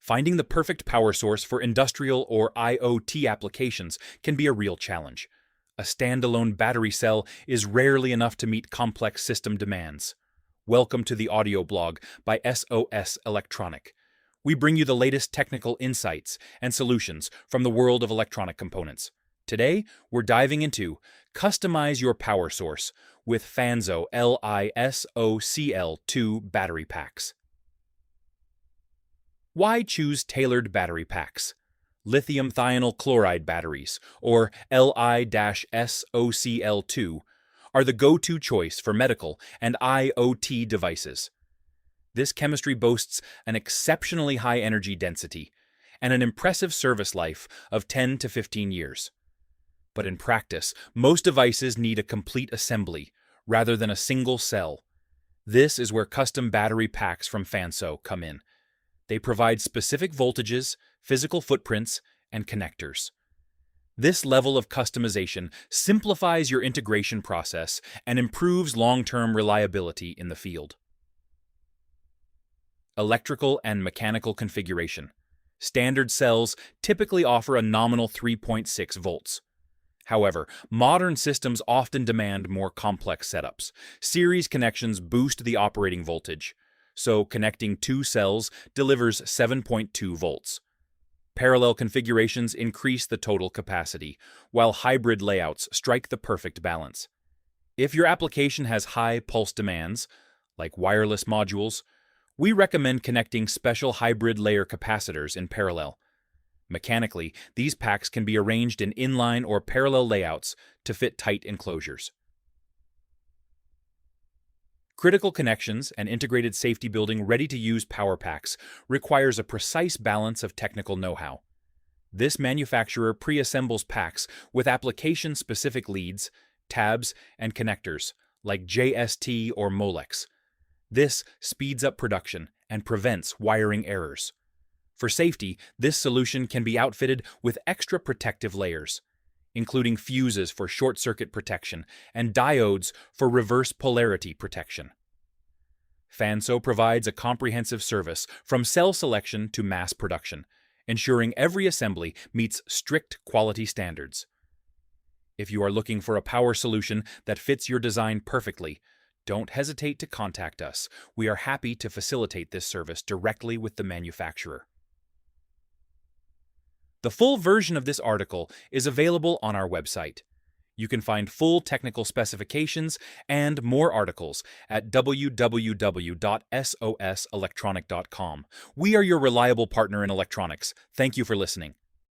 Finding the perfect power source for industrial or IoT applications can be a real challenge. A standalone battery cell is rarely enough to meet complex system demands. Welcome to the audio blog by SOS Electronic. We bring you the latest technical insights and solutions from the world of electronic components. Today, we're diving into Customize Your Power Source with FANSO Li-SOCl2 battery packs. Why choose tailored battery packs? Lithium thionyl chloride batteries, or Li-SOCl2, are the go-to choice for medical and IoT devices. This chemistry boasts an exceptionally high energy density and an impressive service life of 10 to 15 years. But in practice, most devices need a complete assembly rather than a single cell. This is where custom battery packs from FANSO come in. They provide specific voltages, physical footprints, and connectors. This level of customization simplifies your integration process and improves long-term reliability in the field. Electrical and mechanical configuration. Standard cells typically offer a nominal 3.6 volts. However, modern systems often demand more complex setups. Series connections boost the operating voltage, so connecting two cells delivers 7.2 volts. Parallel configurations increase the total capacity, while hybrid layouts strike the perfect balance. If your application has high pulse demands, like wireless modules, we recommend connecting special hybrid layer capacitors in parallel. Mechanically, these packs can be arranged in inline or parallel layouts to fit tight enclosures. Critical connections and integrated safety building ready-to-use power packs requires a precise balance of technical know-how. This manufacturer pre-assembles packs with application-specific leads, tabs, and connectors, like JST or Molex. This speeds up production and prevents wiring errors. For safety, this solution can be outfitted with extra protective layers, including fuses for short-circuit protection and diodes for reverse polarity protection. FANSO provides a comprehensive service from cell selection to mass production, ensuring every assembly meets strict quality standards. If you are looking for a power solution that fits your design perfectly, don't hesitate to contact us. We are happy to facilitate this service directly with the manufacturer. The full version of this article is available on our website. You can find full technical specifications and more articles at www.soselectronic.com. We are your reliable partner in electronics. Thank you for listening.